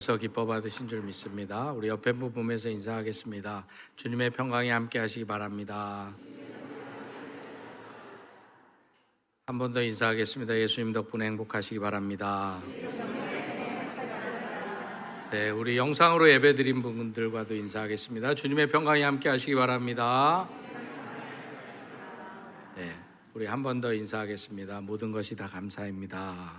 서 기뻐 받으신 줄 믿습니다. 우리 옆에 분 보면서 인사하겠습니다. 주님의 평강이 함께 하시기 바랍니다. 한 번 더 인사하겠습니다. 예수님 덕분에 행복하시기 바랍니다. 네, 우리 영상으로 예배드린 분들과도 인사하겠습니다. 주님의 평강이 함께 하시기 바랍니다. 네, 우리 한 번 더 인사하겠습니다. 모든 것이 다 감사입니다.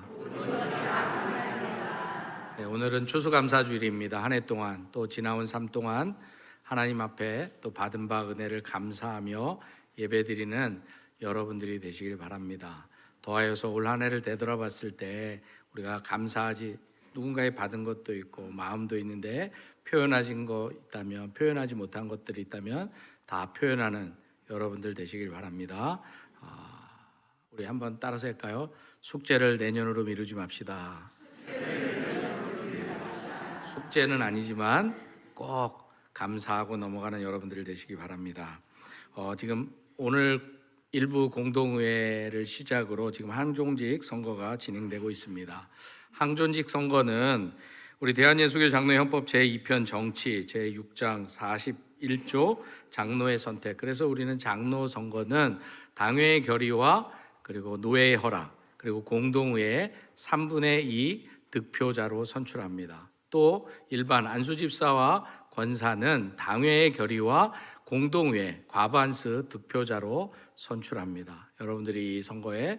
네, 오늘은 추수감사주일입니다. 한 해 동안 또 지나온 삶 동안 하나님 앞에 또 받은 바 은혜를 감사하며 예배드리는 여러분들이 되시길 바랍니다. 더하여서 올 한 해를 되돌아봤을 때 우리가 감사하지 누군가의 받은 것도 있고 마음도 있는데 표현하신 거 있다면 표현하지 못한 것들이 있다면 다 표현하는 여러분들 되시길 바랍니다. 우리 한번 따라서 할까요? 숙제를 내년으로 미루지 맙시다. 숙제는 아니지만 꼭 감사하고 넘어가는 여러분들 되시기 바랍니다. 지금 오늘 일부 공동의회를 시작으로 지금 항존직 선거가 진행되고 있습니다. 항존직 선거는 우리 대한예수교 장로헌법 제2편 정치 제6장 41조 장로의 선택. 그래서 우리는 장로 선거는 당회의 결의와 그리고 노회의 허락 그리고 공동의회 3분의 2 득표자로 선출합니다. 또 일반 안수집사와 권사는 당회의 결의와 공동의회 과반수 득표자로 선출합니다. 여러분들이 이 선거에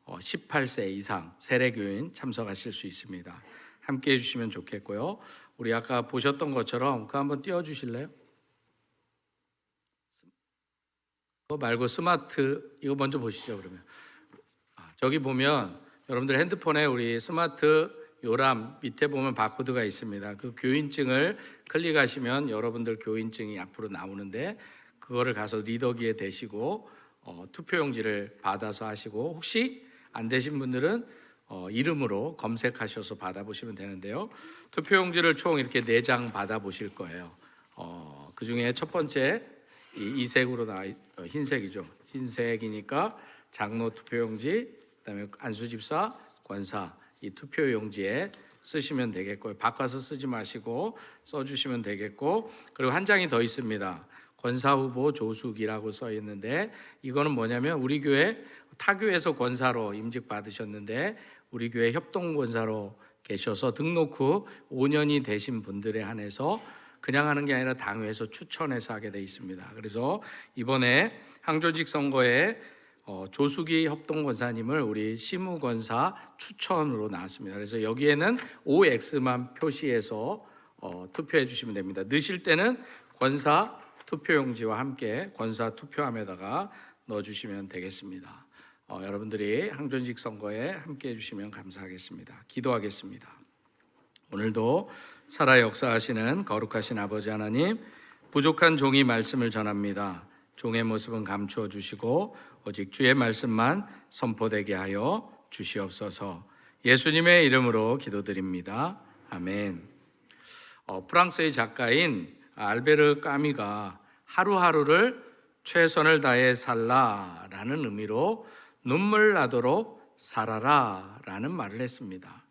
18세 이상 세례교인 참석하실 수 있습니다. 함께 해주시면 좋겠고요. 우리 아까 보셨던 것처럼 그거 한번 띄워주실래요? 그거 말고 스마트 이거 먼저 보시죠. 그러면 저기 보면 여러분들 핸드폰에 우리 스마트 요람 밑에 보면 바코드가 있습니다. 그 교인증을 클릭하시면 여러분들 교인증이 앞으로 나오는데 그거를 가서 리더기에 대시고 투표용지를 받아서 하시고 혹시 안 되신 분들은 이름으로 검색하셔서 받아보시면 되는데요. 투표용지를 총 이렇게 4장 받아보실 거예요. 그 중에 첫 번째 이 색으로 흰색이죠. 흰색이니까 장로 투표용지, 그다음에 안수집사, 권사 이 투표용지에 쓰시면 되겠고요. 바꿔서 쓰지 마시고 써주시면 되겠고, 그리고 한 장이 더 있습니다. 권사 후보 조숙이라고 써 있는데 이거는 뭐냐면 우리 교회 타교에서 권사로 임직 받으셨는데 우리 교회 협동 권사로 계셔서 등록 후 5년이 되신 분들에 한해서 그냥 하는 게 아니라 당회에서 추천해서 하게 돼 있습니다. 그래서 이번에 항조직 선거에 조숙이 협동권사님을 우리 시무권사 추천으로 나왔습니다. 그래서 여기에는 OX만 표시해서 투표해 주시면 됩니다. 넣으실 때는 권사 투표용지와 함께 권사 투표함에다가 넣어주시면 되겠습니다. 여러분들이 항존직 선거에 함께 해주시면 감사하겠습니다. 기도하겠습니다. 오늘도 살아 역사하시는 거룩하신 아버지 하나님, 부족한 종이 말씀을 전합니다. 종의 모습은 감추어 주시고 오직 주의 말씀만 선포되게 하여 주시옵소서. 예수님의 이름으로 기도드립니다. 아멘. 프랑스의 작가인 알베르 까미가 하루하루를 최선을 다해 살라라는 의미로 눈물 나도록 살아라 라는 말을 했습니다.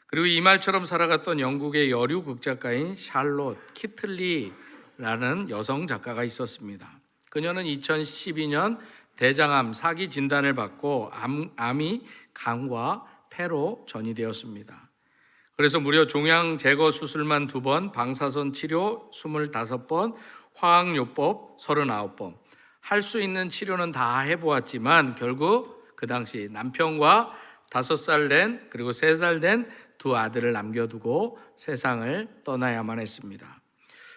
그리고 이 말처럼 살아갔던 영국의 여류 극작가인 샬롯 키틀리라는 여성 작가가 있었습니다. 그녀는 2012년 대장암 4기 진단을 받고 암이 간과 폐로 전이되었습니다. 그래서 무려 종양 제거 수술만 2번, 방사선 치료 25번, 화학요법 39번, 할 수 있는 치료는 다 해보았지만 결국 그 당시 남편과 5살 된 그리고 3살 된 2 아들을 남겨두고 세상을 떠나야만 했습니다.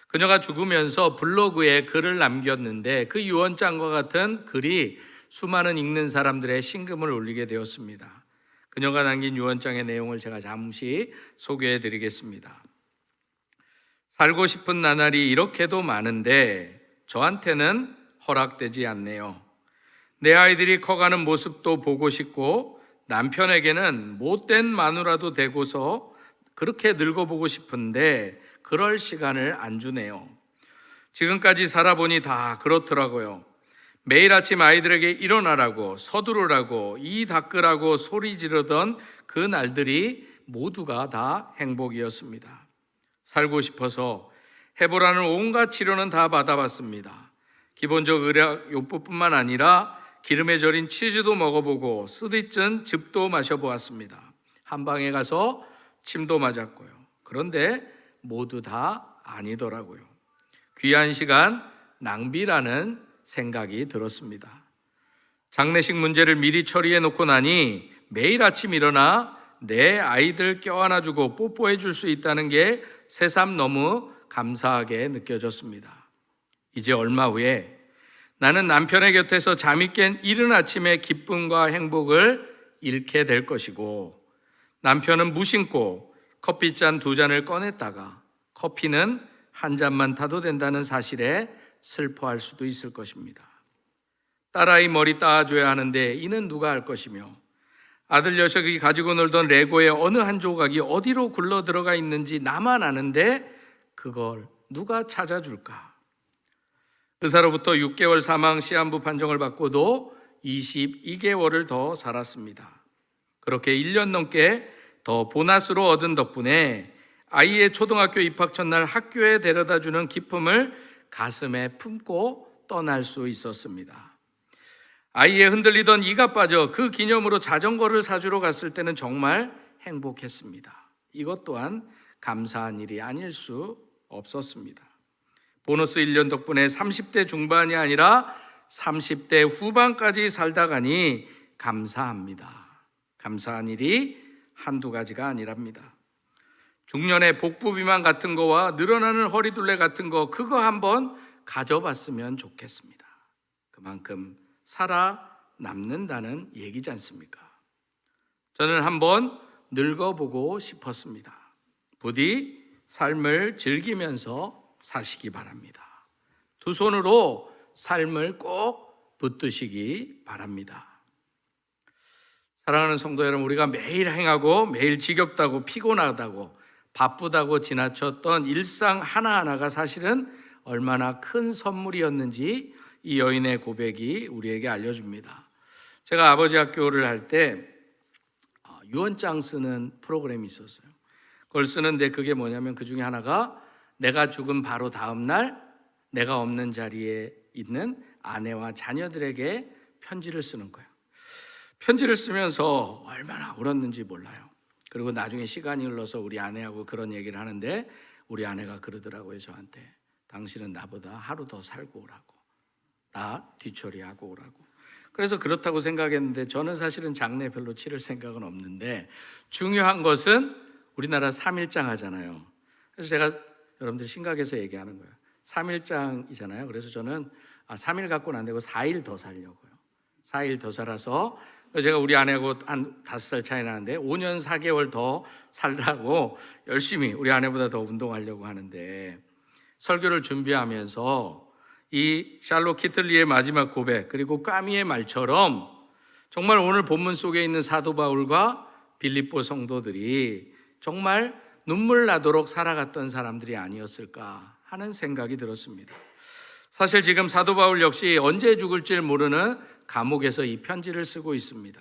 그녀가 죽으면서 블로그에 글을 남겼는데 그 유언장과 같은 글이 수많은 읽는 사람들의 심금을 울리게 되었습니다. 그녀가 남긴 유언장의 내용을 제가 잠시 소개해 드리겠습니다. 살고 싶은 나날이 이렇게도 많은데 저한테는 허락되지 않네요. 내 아이들이 커가는 모습도 보고 싶고 남편에게는 못된 마누라도 되고서 그렇게 늙어보고 싶은데 그럴 시간을 안 주네요. 지금까지 살아보니 다 그렇더라고요. 매일 아침 아이들에게 일어나라고 서두르라고 이 닦으라고 소리 지르던 그 날들이 모두가 다 행복이었습니다. 살고 싶어서 해보라는 온갖 치료는 다 받아봤습니다. 기본적 의료요법뿐만 아니라 기름에 절인 치즈도 먹어보고 쓰디쓴 즙도 마셔보았습니다. 한방에 가서 침도 맞았고요. 그런데 모두 다 아니더라고요. 귀한 시간 낭비라는 생각이 들었습니다. 장례식 문제를 미리 처리해 놓고 나니 매일 아침 일어나 내 아이들 껴안아주고 뽀뽀해 줄 수 있다는 게 새삼 너무 감사하게 느껴졌습니다. 이제 얼마 후에 나는 남편의 곁에서 잠이 깬 이른 아침의 기쁨과 행복을 잃게 될 것이고, 남편은 무심코 커피잔 2잔을 꺼냈다가 커피는 한 잔만 타도 된다는 사실에 슬퍼할 수도 있을 것입니다. 딸아이 머리 따줘야 하는데 이는 누가 할 것이며, 아들 녀석이 가지고 놀던 레고의 어느 한 조각이 어디로 굴러 들어가 있는지 나만 아는데 그걸 누가 찾아줄까? 의사로부터 6개월 사망 시한부 판정을 받고도 22개월을 더 살았습니다. 그렇게 1년 넘게 더 보너스로 얻은 덕분에 아이의 초등학교 입학 첫날 학교에 데려다주는 기쁨을 가슴에 품고 떠날 수 있었습니다. 아이의 흔들리던 이가 빠져 그 기념으로 자전거를 사주러 갔을 때는 정말 행복했습니다. 이것 또한 감사한 일이 아닐 수 없었습니다. 보너스 1년 덕분에 30대 중반이 아니라 30대 후반까지 살다 가니 감사합니다. 감사한 일이 한두 가지가 아니랍니다. 중년의 복부 비만 같은 거와 늘어나는 허리둘레 같은 거, 그거 한번 가져봤으면 좋겠습니다. 그만큼 살아남는다는 얘기지 않습니까? 저는 한번 늙어보고 싶었습니다. 부디 삶을 즐기면서 사시기 바랍니다. 두 손으로 삶을 꼭 붙드시기 바랍니다. 사랑하는 성도 여러분, 우리가 매일 행하고 매일 지겹다고 피곤하다고 바쁘다고 지나쳤던 일상 하나하나가 사실은 얼마나 큰 선물이었는지 이 여인의 고백이 우리에게 알려줍니다. 제가 아버지 학교를 할 때 유언장 쓰는 프로그램이 있었어요. 그걸 쓰는데 그게 뭐냐면, 그 중에 하나가 내가 죽은 바로 다음 날 내가 없는 자리에 있는 아내와 자녀들에게 편지를 쓰는 거예요. 편지를 쓰면서 얼마나 울었는지 몰라요. 그리고 나중에 시간이 흘러서 우리 아내하고 그런 얘기를 하는데, 우리 아내가 그러더라고요, 저한테. 당신은 나보다 하루 더 살고 오라고, 나 뒤처리하고 오라고. 그래서 그렇다고 생각했는데, 저는 사실은 장례 별로 치를 생각은 없는데, 중요한 것은 우리나라 3일장 하잖아요. 그래서 제가 여러분들 심각해서 얘기하는 거예요. 3일장이잖아요. 그래서 저는 3일 갖고는 안 되고 4일 더 살려고요. 4일 더 살아서, 제가 우리 아내하고 한 5살 차이 나는데 5년 4개월 더 살라고 열심히 우리 아내보다 더 운동하려고 하는데, 설교를 준비하면서 이 샬롯 키틀리의 마지막 고백, 그리고 까미의 말처럼 정말 오늘 본문 속에 있는 사도 바울과 빌립보 성도들이 정말 눈물 나도록 살아갔던 사람들이 아니었을까 하는 생각이 들었습니다. 사실 지금 사도 바울 역시 언제 죽을지 모르는 감옥에서 이 편지를 쓰고 있습니다.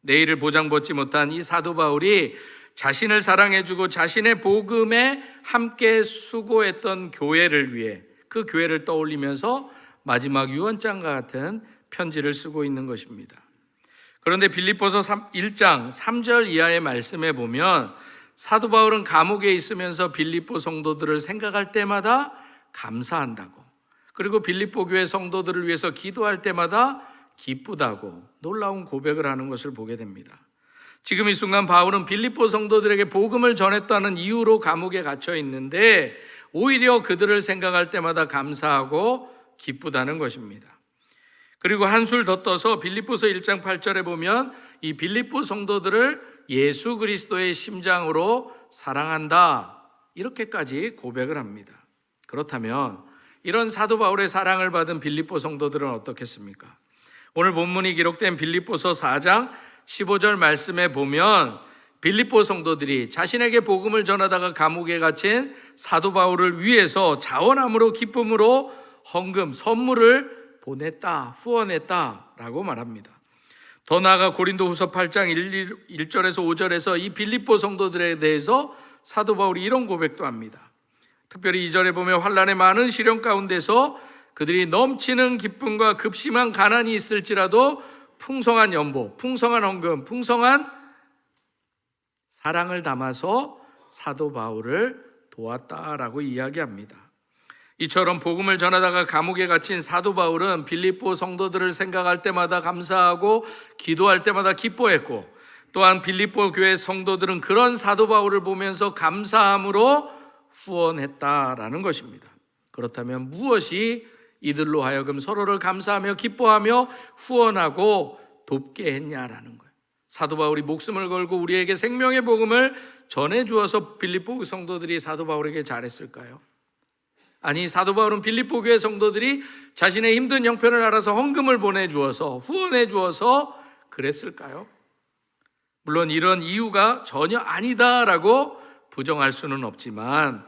내일을 보장받지 못한 이 사도 바울이 자신을 사랑해주고 자신의 복음에 함께 수고했던 교회를 위해, 그 교회를 떠올리면서 마지막 유언장과 같은 편지를 쓰고 있는 것입니다. 그런데 빌립보서 1장 3절 이하의 말씀에 보면, 사도 바울은 감옥에 있으면서 빌립보 성도들을 생각할 때마다 감사한다고, 그리고 빌립보 교회 성도들을 위해서 기도할 때마다 기쁘다고 놀라운 고백을 하는 것을 보게 됩니다. 지금 이 순간 바울은 빌립보 성도들에게 복음을 전했다는 이유로 감옥에 갇혀 있는데, 오히려 그들을 생각할 때마다 감사하고 기쁘다는 것입니다. 그리고 한술 더 떠서 빌립보서 1장 8절에 보면 이 빌립보 성도들을 예수 그리스도의 심장으로 사랑한다, 이렇게까지 고백을 합니다. 그렇다면 이런 사도 바울의 사랑을 받은 빌립보 성도들은 어떻겠습니까? 오늘 본문이 기록된 빌립보서 4장 15절 말씀에 보면, 빌립보 성도들이 자신에게 복음을 전하다가 감옥에 갇힌 사도 바울을 위해서 자원함으로 기쁨으로 헌금, 선물을 보냈다, 후원했다라고 말합니다. 더 나아가 고린도후서 8장 1절에서 5절에서 이 빌립보 성도들에 대해서 사도 바울이 이런 고백도 합니다. 특별히 2절에 보면 환난의 많은 시련 가운데서 그들이 넘치는 기쁨과 급심한 가난이 있을지라도 풍성한 연보, 풍성한 헌금, 풍성한 사랑을 담아서 사도 바울을 도왔다라고 이야기합니다. 이처럼 복음을 전하다가 감옥에 갇힌 사도 바울은 빌립보 성도들을 생각할 때마다 감사하고 기도할 때마다 기뻐했고, 또한 빌립보 교회 성도들은 그런 사도 바울을 보면서 감사함으로 후원했다라는 것입니다. 그렇다면 무엇이 이들로 하여금 서로를 감사하며 기뻐하며 후원하고 돕게 했냐라는 거예요. 사도 바울이 목숨을 걸고 우리에게 생명의 복음을 전해주어서 빌립보 성도들이 사도 바울에게 잘했을까요? 아니, 사도 바울은 빌립보 교회 성도들이 자신의 힘든 형편을 알아서 헌금을 보내주어서 후원해 주어서 그랬을까요? 물론 이런 이유가 전혀 아니다라고 부정할 수는 없지만,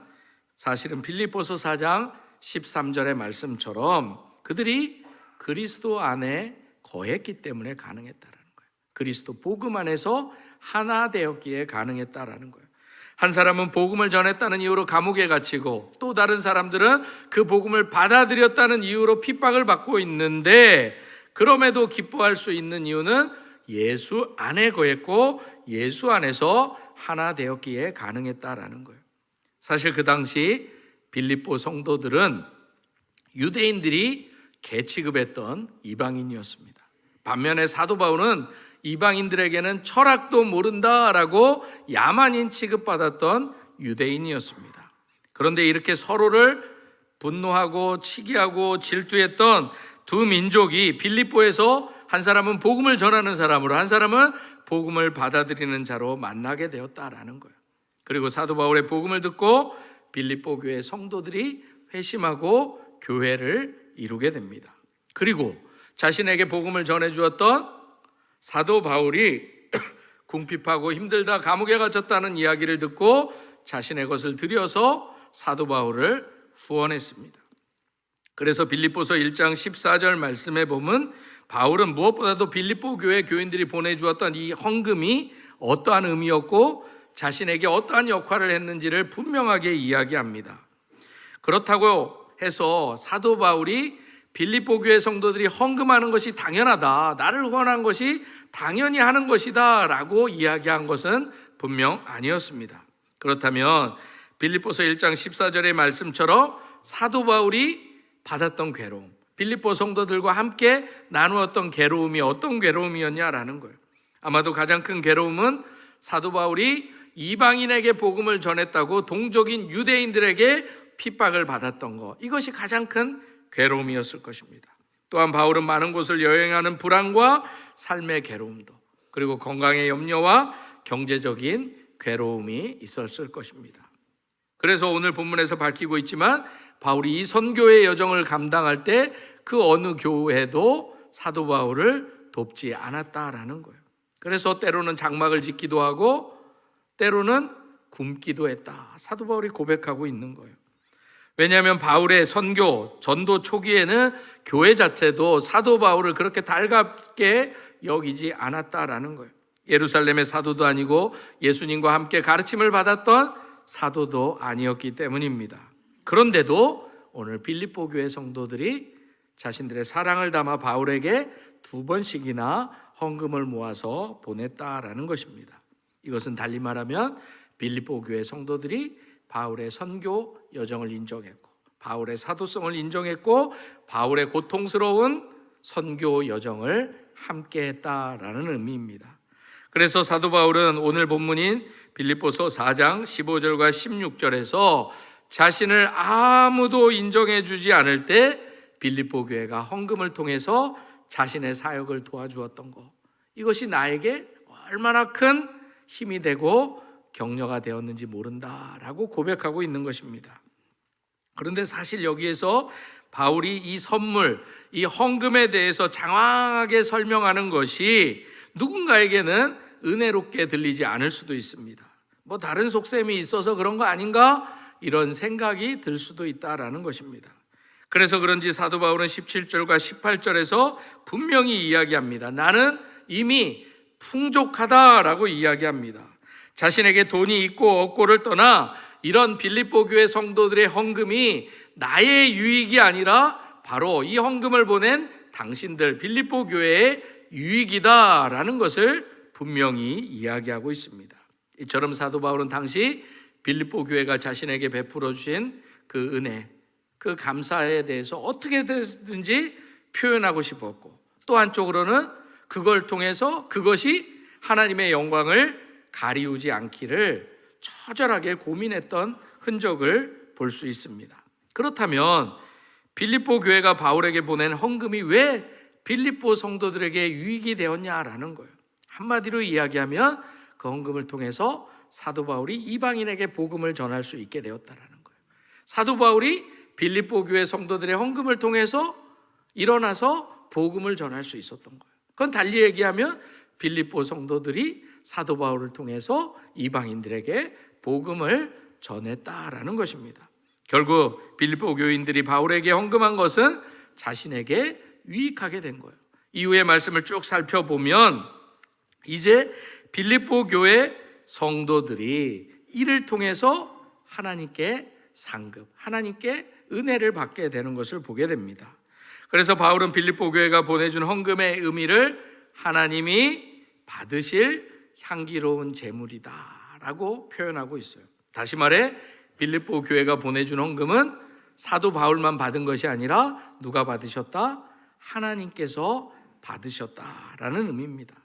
사실은 빌립보서 4장 13절의 말씀처럼 그들이 그리스도 안에 거했기 때문에 가능했다라는 거예요. 그리스도 복음 안에서 하나 되었기에 가능했다라는 거예요. 한 사람은 복음을 전했다는 이유로 감옥에 갇히고, 또 다른 사람들은 그 복음을 받아들였다는 이유로 핍박을 받고 있는데, 그럼에도 기뻐할 수 있는 이유는 예수 안에 거했고 예수 안에서 하나 되었기에 가능했다라는 거예요. 사실 그 당시 빌립보 성도들은 유대인들이 개취급했던 이방인이었습니다. 반면에 사도 바울은 이방인들에게는 철학도 모른다라고 야만인 취급받았던 유대인이었습니다. 그런데 이렇게 서로를 분노하고 치기하고 질투했던 두 민족이 빌립보에서 한 사람은 복음을 전하는 사람으로, 한 사람은 복음을 받아들이는 자로 만나게 되었다라는 거예요. 그리고 사도 바울의 복음을 듣고 빌립보 교회 성도들이 회심하고 교회를 이루게 됩니다. 그리고 자신에게 복음을 전해주었던 사도 바울이 궁핍하고 힘들다 감옥에 갇혔다는 이야기를 듣고 자신의 것을 들여서 사도 바울을 후원했습니다. 그래서 빌립보서 1장 14절 말씀에 보면 바울은 무엇보다도 빌립보 교회 교인들이 보내주었던 이 헌금이 어떠한 의미였고 자신에게 어떠한 역할을 했는지를 분명하게 이야기합니다. 그렇다고 해서 사도 바울이 빌립보 교회 성도들이 헌금하는 것이 당연하다, 나를 후원한 것이 당연히 하는 것이다 라고 이야기한 것은 분명 아니었습니다. 그렇다면 빌립보서 1장 14절의 말씀처럼 사도 바울이 받았던 괴로움, 빌립보 성도들과 함께 나누었던 괴로움이 어떤 괴로움이었냐라는 거예요. 아마도 가장 큰 괴로움은 사도 바울이 이방인에게 복음을 전했다고 동족인 유대인들에게 핍박을 받았던 것, 이것이 가장 큰 괴로움이었을 것입니다. 또한 바울은 많은 곳을 여행하는 불안과 삶의 괴로움도, 그리고 건강의 염려와 경제적인 괴로움이 있었을 것입니다. 그래서 오늘 본문에서 밝히고 있지만 바울이 이 선교의 여정을 감당할 때 그 어느 교회도 사도 바울을 돕지 않았다라는 거예요. 그래서 때로는 장막을 짓기도 하고 때로는 굶기도 했다, 사도 바울이 고백하고 있는 거예요. 왜냐하면 바울의 선교, 전도 초기에는 교회 자체도 사도 바울을 그렇게 달갑게 여기지 않았다라는 거예요. 예루살렘의 사도도 아니고 예수님과 함께 가르침을 받았던 사도도 아니었기 때문입니다. 그런데도 오늘 빌립보 교회 성도들이 자신들의 사랑을 담아 바울에게 2번씩이나 헌금을 모아서 보냈다라는 것입니다. 이것은 달리 말하면 빌립보 교회 성도들이 바울의 선교 여정을 인정했고 바울의 사도성을 인정했고 바울의 고통스러운 선교 여정을 함께 했다라는 의미입니다. 그래서 사도 바울은 오늘 본문인 빌립보서 4장 15절과 16절에서 자신을 아무도 인정해 주지 않을 때 빌립보 교회가 헌금을 통해서 자신의 사역을 도와주었던 것, 이것이 나에게 얼마나 큰 힘이 되고 격려가 되었는지 모른다라고 고백하고 있는 것입니다. 그런데 사실 여기에서 바울이 이 선물, 이 헌금에 대해서 장황하게 설명하는 것이 누군가에게는 은혜롭게 들리지 않을 수도 있습니다. 뭐 다른 속셈이 있어서 그런 거 아닌가? 이런 생각이 들 수도 있다라는 것입니다. 그래서 그런지 사도 바울은 17절과 18절에서 분명히 이야기합니다. 나는 이미 풍족하다라고 이야기합니다. 자신에게 돈이 있고 없고를 떠나 이런 빌립보 교회 성도들의 헌금이 나의 유익이 아니라 바로 이 헌금을 보낸 당신들 빌립보 교회의 유익이다라는 것을 분명히 이야기하고 있습니다. 이처럼 사도 바울은 당시 빌립보 교회가 자신에게 베풀어 주신 그 은혜, 그 감사에 대해서 어떻게든지 표현하고 싶었고, 또 한쪽으로는 그걸 통해서 그것이 하나님의 영광을 가리우지 않기를 처절하게 고민했던 흔적을 볼 수 있습니다. 그렇다면 빌립보 교회가 바울에게 보낸 헌금이 왜 빌립보 성도들에게 유익이 되었냐라는 거예요. 한마디로 이야기하면 그 헌금을 통해서 사도 바울이 이방인에게 복음을 전할 수 있게 되었다라는 거예요. 사도 바울이 빌립보 교회 성도들의 헌금을 통해서 일어나서 복음을 전할 수 있었던 거예요. 그건 달리 얘기하면 빌립보 성도들이 사도 바울을 통해서 이방인들에게 복음을 전했다라는 것입니다. 결국 빌립보 교인들이 바울에게 헌금한 것은 자신에게 유익하게 된 거예요. 이후의 말씀을 쭉 살펴보면 이제 빌립보 교회 성도들이 이를 통해서 하나님께 상급, 하나님께 은혜를 받게 되는 것을 보게 됩니다. 그래서 바울은 빌립보 교회가 보내준 헌금의 의미를 하나님이 받으실 향기로운 제물이다라고 표현하고 있어요. 다시 말해 빌립보 교회가 보내준 헌금은 사도 바울만 받은 것이 아니라 누가 받으셨다? 하나님께서 받으셨다라는 의미입니다.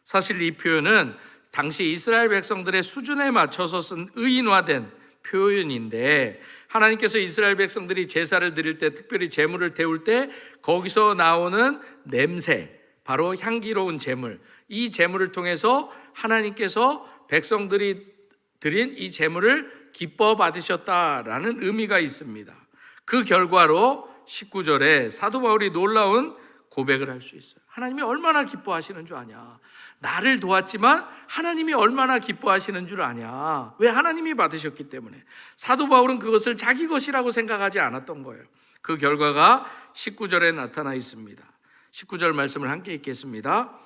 사실 이 표현은 당시 이스라엘 백성들의 수준에 맞춰서 쓴 의인화된 표현인데, 하나님께서 이스라엘 백성들이 제사를 드릴 때, 특별히 제물을 태울 때 거기서 나오는 냄새, 바로 향기로운 제물, 이 제물을 통해서 하나님께서 백성들이 드린 이 제물을 기뻐 받으셨다라는 의미가 있습니다. 그 결과로 19절에 사도 바울이 놀라운 고백을 할 수 있어요. 하나님이 얼마나 기뻐하시는 줄 아냐? 나를 도왔지만 하나님이 얼마나 기뻐하시는 줄 아냐? 왜? 하나님이 받으셨기 때문에. 사도 바울은 그것을 자기 것이라고 생각하지 않았던 거예요. 그 결과가 19절에 나타나 있습니다. 19절 말씀을 함께 읽겠습니다.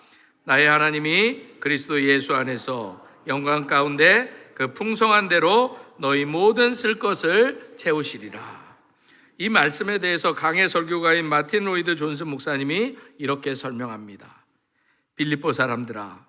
나의 하나님이 그리스도 예수 안에서 영광 가운데 그 풍성한 대로 너희 모든 쓸 것을 채우시리라. 이 말씀에 대해서 강해 설교가인 마틴 로이드 존슨 목사님이 이렇게 설명합니다. 빌립보 사람들아,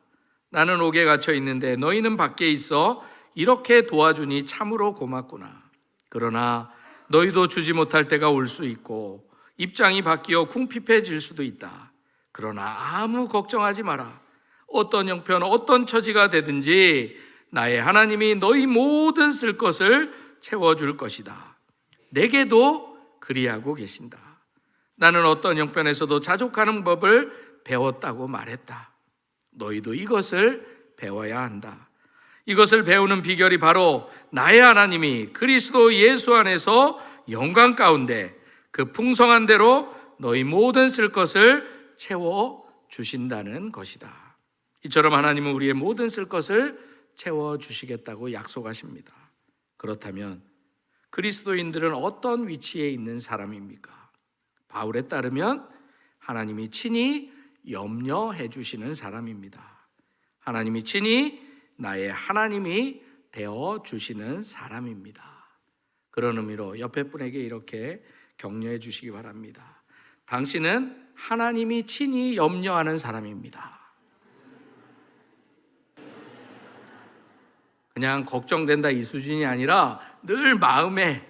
나는 옥에 갇혀 있는데 너희는 밖에 있어 이렇게 도와주니 참으로 고맙구나. 그러나 너희도 주지 못할 때가 올 수 있고 입장이 바뀌어 궁핍해질 수도 있다. 그러나 아무 걱정하지 마라. 어떤 형편, 어떤 처지가 되든지 나의 하나님이 너희 모든 쓸 것을 채워줄 것이다. 내게도 그리하고 계신다. 나는 어떤 형편에서도 자족하는 법을 배웠다고 말했다. 너희도 이것을 배워야 한다. 이것을 배우는 비결이 바로 나의 하나님이 그리스도 예수 안에서 영광 가운데 그 풍성한 대로 너희 모든 쓸 것을 채워주신다는 것이다. 이처럼 하나님은 우리의 모든 쓸 것을 채워주시겠다고 약속하십니다. 그렇다면 그리스도인들은 어떤 위치에 있는 사람입니까? 바울에 따르면 하나님이 친히 염려해 주시는 사람입니다. 하나님이 친히 나의 하나님이 되어 주시는 사람입니다. 그런 의미로 옆에 분에게 이렇게 격려해 주시기 바랍니다. 당신은 하나님이 친히 염려하는 사람입니다. 그냥 걱정된다 이 수준이 아니라 늘 마음에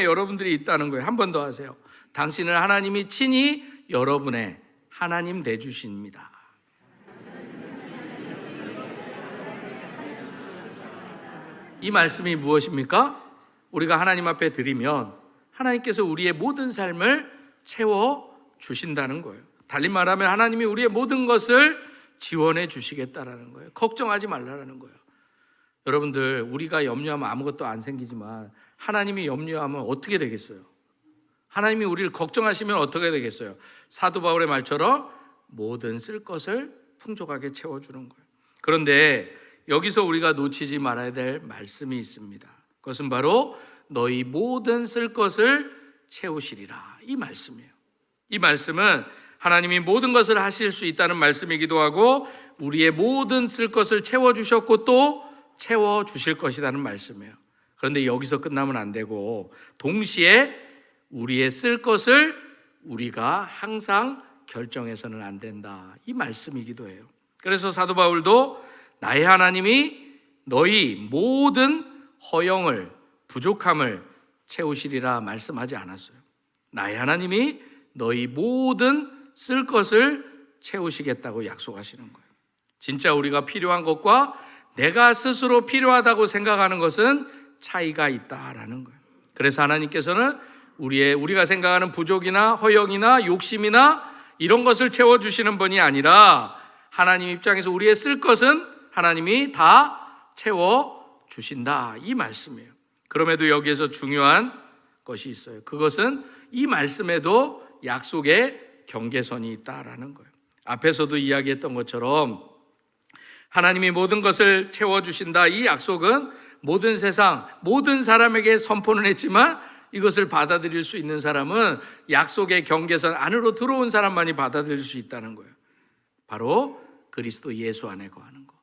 여러분들이 있다는 거예요. 한 번 더 하세요. 당신은 하나님이 친히 여러분의 하나님 되주십니다. 이 말씀이 무엇입니까? 우리가 하나님 앞에 드리면 하나님께서 우리의 모든 삶을 채워주신다는 거예요. 달리 말하면 하나님이 우리의 모든 것을 지원해 주시겠다라는 거예요. 걱정하지 말라는 거예요. 여러분들, 우리가 염려하면 아무것도 안 생기지만 하나님이 염려하면 어떻게 되겠어요? 하나님이 우리를 걱정하시면 어떻게 되겠어요? 사도 바울의 말처럼 모든 쓸 것을 풍족하게 채워주는 거예요. 그런데 여기서 우리가 놓치지 말아야 될 말씀이 있습니다. 그것은 바로 너희 모든 쓸 것을 채우시리라, 이 말씀이에요. 이 말씀은 하나님이 모든 것을 하실 수 있다는 말씀이기도 하고 우리의 모든 쓸 것을 채워주셨고 또 채워주실 것이라는 말씀이에요. 그런데 여기서 끝나면 안 되고 동시에 우리의 쓸 것을 우리가 항상 결정해서는 안 된다, 이 말씀이기도 해요. 그래서 사도 바울도 나의 하나님이 너희 모든 허영을, 부족함을 채우시리라 말씀하지 않았어요. 나의 하나님이 너희 모든 쓸 것을 채우시겠다고 약속하시는 거예요. 진짜 우리가 필요한 것과 내가 스스로 필요하다고 생각하는 것은 차이가 있다라는 거예요. 그래서 하나님께서는 우리가 생각하는 부족이나 허영이나 욕심이나 이런 것을 채워주시는 분이 아니라 하나님 입장에서 우리의 쓸 것은 하나님이 다 채워주신다, 이 말씀이에요. 그럼에도 여기에서 중요한 것이 있어요. 그것은 이 말씀에도 약속의 경계선이 있다라는 거예요. 앞에서도 이야기했던 것처럼 하나님이 모든 것을 채워주신다, 이 약속은 모든 세상, 모든 사람에게 선포는 했지만 이것을 받아들일 수 있는 사람은 약속의 경계선 안으로 들어온 사람만이 받아들일 수 있다는 거예요. 바로 그리스도 예수 안에 거하는 거.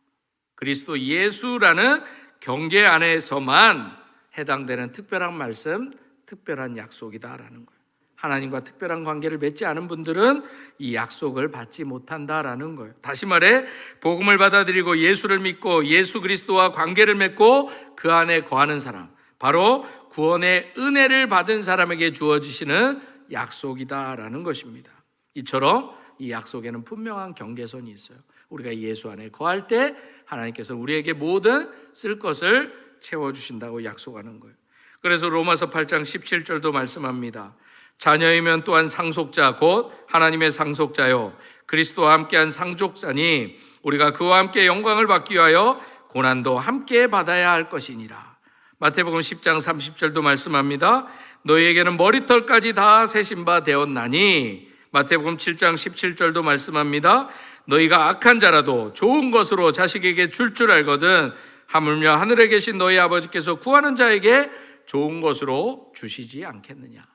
그리스도 예수라는 경계 안에서만 해당되는 특별한 말씀, 특별한 약속이다라는 거예요. 하나님과 특별한 관계를 맺지 않은 분들은 이 약속을 받지 못한다라는 거예요. 다시 말해 복음을 받아들이고 예수를 믿고 예수 그리스도와 관계를 맺고 그 안에 거하는 사람, 바로 구원의 은혜를 받은 사람에게 주어지시는 약속이다라는 것입니다. 이처럼 이 약속에는 분명한 경계선이 있어요. 우리가 예수 안에 거할 때 하나님께서 우리에게 모든 쓸 것을 채워주신다고 약속하는 거예요. 그래서 로마서 8장 17절도 말씀합니다. 자녀이면 또한 상속자 곧 하나님의 상속자요 그리스도와 함께한 상속자니 우리가 그와 함께 영광을 받기 위하여 고난도 함께 받아야 할 것이니라. 마태복음 10장 30절도 말씀합니다. 너희에게는 머리털까지 다 세신 바 되었나니. 마태복음 7장 17절도 말씀합니다. 너희가 악한 자라도 좋은 것으로 자식에게 줄 알거든 하물며 하늘에 계신 너희 아버지께서 구하는 자에게 좋은 것으로 주시지 않겠느냐.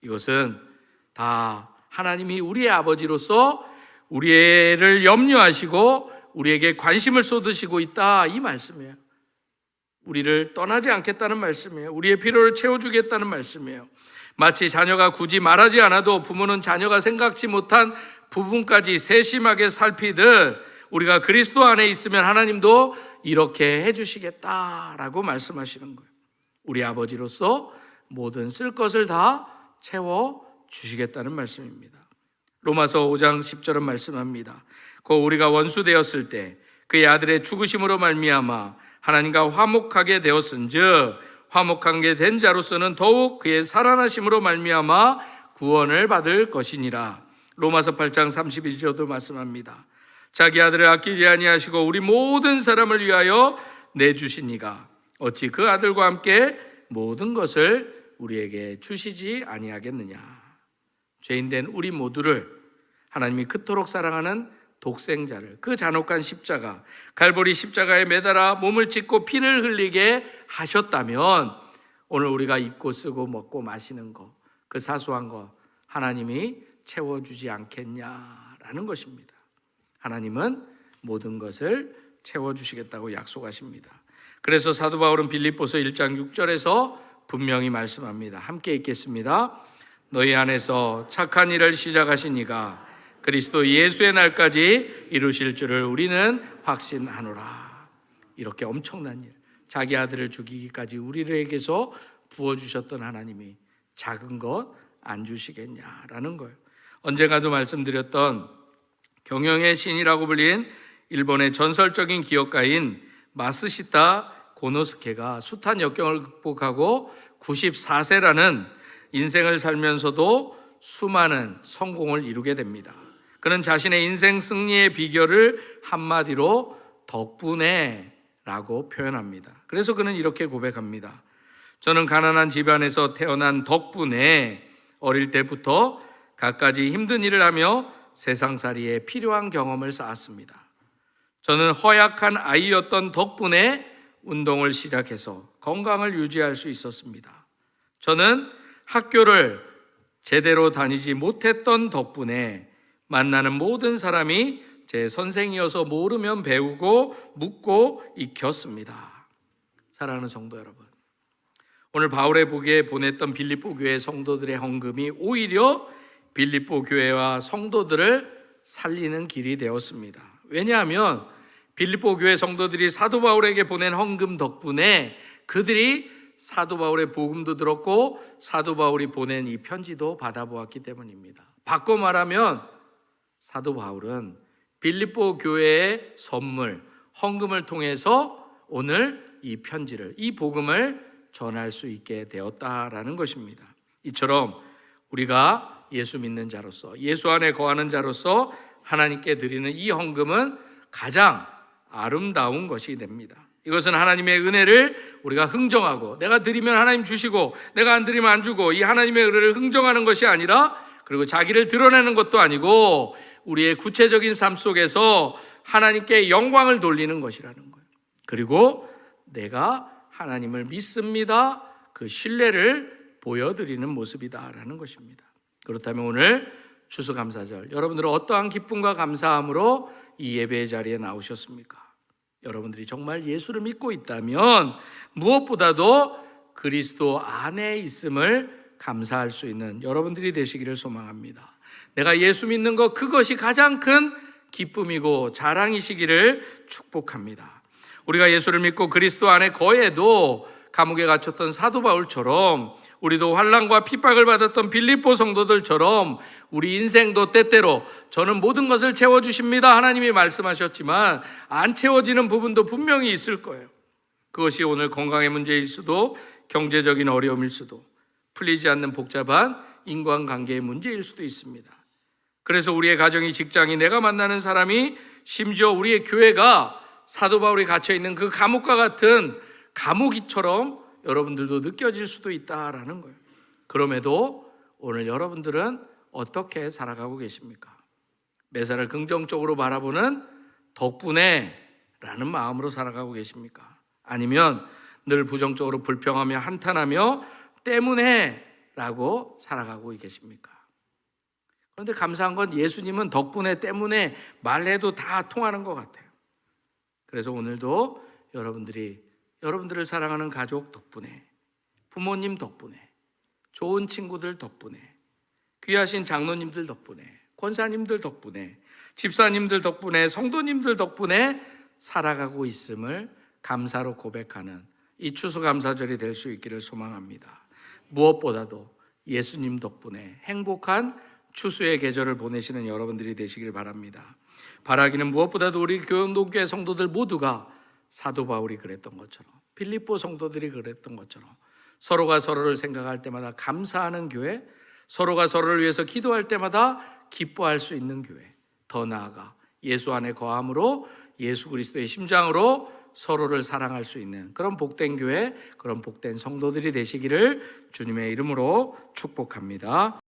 이것은 다 하나님이 우리의 아버지로서 우리를 염려하시고 우리에게 관심을 쏟으시고 있다, 이 말씀이에요. 우리를 떠나지 않겠다는 말씀이에요. 우리의 필요를 채워주겠다는 말씀이에요. 마치 자녀가 굳이 말하지 않아도 부모는 자녀가 생각지 못한 부분까지 세심하게 살피듯 우리가 그리스도 안에 있으면 하나님도 이렇게 해주시겠다라고 말씀하시는 거예요. 우리 아버지로서 모든 쓸 것을 다 채워주시겠다는 말씀입니다. 로마서 5장 10절은 말씀합니다. 곧 우리가 원수 되었을 때 그의 아들의 죽으심으로 말미암아 하나님과 화목하게 되었은즉 화목하게 된 자로서는 더욱 그의 살아나심으로 말미암아 구원을 받을 것이니라. 로마서 8장 32절도 말씀합니다. 자기 아들을 아끼지 아니하시고 우리 모든 사람을 위하여 내주신 이가 어찌 그 아들과 함께 모든 것을 우리에게 주시지 아니하겠느냐. 죄인된 우리 모두를 하나님이 그토록 사랑하는 독생자를, 그 잔혹한 십자가, 갈보리 십자가에 매달아 몸을 찢고 피를 흘리게 하셨다면 오늘 우리가 입고 쓰고 먹고 마시는 거, 그 사소한 거 하나님이 채워주지 않겠냐라는 것입니다. 하나님은 모든 것을 채워주시겠다고 약속하십니다. 그래서 사도 바울은 빌립보서 1장 6절에서 분명히 말씀합니다. 함께 읽겠습니다. 너희 안에서 착한 일을 시작하신 이가 그리스도 예수의 날까지 이루실 줄을 우리는 확신하노라. 이렇게 엄청난 일, 자기 아들을 죽이기까지 우리에게서 부어주셨던 하나님이 작은 것 안 주시겠냐라는 거예요. 언젠가도 말씀드렸던 경영의 신이라고 불린 일본의 전설적인 기업가인 마스시타 고노스케가 숱한 역경을 극복하고 94세라는 인생을 살면서도 수많은 성공을 이루게 됩니다. 그는 자신의 인생 승리의 비결을 한마디로 덕분에 라고 표현합니다. 그래서 그는 이렇게 고백합니다. 저는 가난한 집안에서 태어난 덕분에 어릴 때부터 갖가지 힘든 일을 하며 세상살이에 필요한 경험을 쌓았습니다. 저는 허약한 아이였던 덕분에 운동을 시작해서 건강을 유지할 수 있었습니다. 저는 학교를 제대로 다니지 못했던 덕분에 만나는 모든 사람이 제 선생이어서 모르면 배우고 묻고 익혔습니다. 사랑하는 성도 여러분, 오늘 바울에게 보냈던 빌립보 교회 성도들의 헌금이 오히려 빌립보 교회와 성도들을 살리는 길이 되었습니다. 왜냐하면 빌립보 교회 성도들이 사도 바울에게 보낸 헌금 덕분에 그들이 사도 바울의 복음도 들었고 사도 바울이 보낸 이 편지도 받아보았기 때문입니다. 바꿔 말하면 사도 바울은 빌립보 교회의 선물, 헌금을 통해서 오늘 이 편지를, 이 복음을 전할 수 있게 되었다라는 것입니다. 이처럼 우리가 예수 믿는 자로서, 예수 안에 거하는 자로서 하나님께 드리는 이 헌금은 가장 아름다운 것이 됩니다. 이것은 하나님의 은혜를 우리가 흥정하고, 내가 드리면 하나님 주시고 내가 안 드리면 안 주고, 이 하나님의 은혜를 흥정하는 것이 아니라, 그리고 자기를 드러내는 것도 아니고 우리의 구체적인 삶 속에서 하나님께 영광을 돌리는 것이라는 거예요. 그리고 내가 하나님을 믿습니다, 그 신뢰를 보여드리는 모습이다라는 것입니다. 그렇다면 오늘 추수감사절, 여러분들은 어떠한 기쁨과 감사함으로 이 예배의 자리에 나오셨습니까? 여러분들이 정말 예수를 믿고 있다면 무엇보다도 그리스도 안에 있음을 감사할 수 있는 여러분들이 되시기를 소망합니다. 내가 예수 믿는 것, 그것이 가장 큰 기쁨이고 자랑이시기를 축복합니다. 우리가 예수를 믿고 그리스도 안에 거해도 감옥에 갇혔던 사도 바울처럼, 우리도 환난과 핍박을 받았던 빌립보 성도들처럼 우리 인생도 때때로 저는 모든 것을 채워주십니다 하나님이 말씀하셨지만 안 채워지는 부분도 분명히 있을 거예요. 그것이 오늘 건강의 문제일 수도, 경제적인 어려움일 수도, 풀리지 않는 복잡한 인간관계의 문제일 수도 있습니다. 그래서 우리의 가정이, 직장이, 내가 만나는 사람이, 심지어 우리의 교회가 사도 바울이 갇혀있는 그 감옥과 같은 감옥이처럼 여러분들도 느껴질 수도 있다라는 거예요. 그럼에도 오늘 여러분들은 어떻게 살아가고 계십니까? 매사를 긍정적으로 바라보는 덕분에 라는 마음으로 살아가고 계십니까? 아니면 늘 부정적으로 불평하며 한탄하며 때문에 라고 살아가고 계십니까? 그런데 감사한 건 예수님은 덕분에, 때문에 말해도 다 통하는 것 같아요. 그래서 오늘도 여러분들을 사랑하는 가족 덕분에, 부모님 덕분에, 좋은 친구들 덕분에, 귀하신 장로님들 덕분에, 권사님들 덕분에, 집사님들 덕분에, 성도님들 덕분에 살아가고 있음을 감사로 고백하는 이 추수감사절이 될 수 있기를 소망합니다. 무엇보다도 예수님 덕분에 행복한 추수의 계절을 보내시는 여러분들이 되시길 바랍니다. 바라기는 무엇보다도 우리 교회운동교회 성도들 모두가 사도 바울이 그랬던 것처럼, 빌립보 성도들이 그랬던 것처럼 서로가 서로를 생각할 때마다 감사하는 교회, 서로가 서로를 위해서 기도할 때마다 기뻐할 수 있는 교회, 더 나아가 예수 안에 거함으로 예수 그리스도의 심장으로 서로를 사랑할 수 있는 그런 복된 교회, 그런 복된 성도들이 되시기를 주님의 이름으로 축복합니다.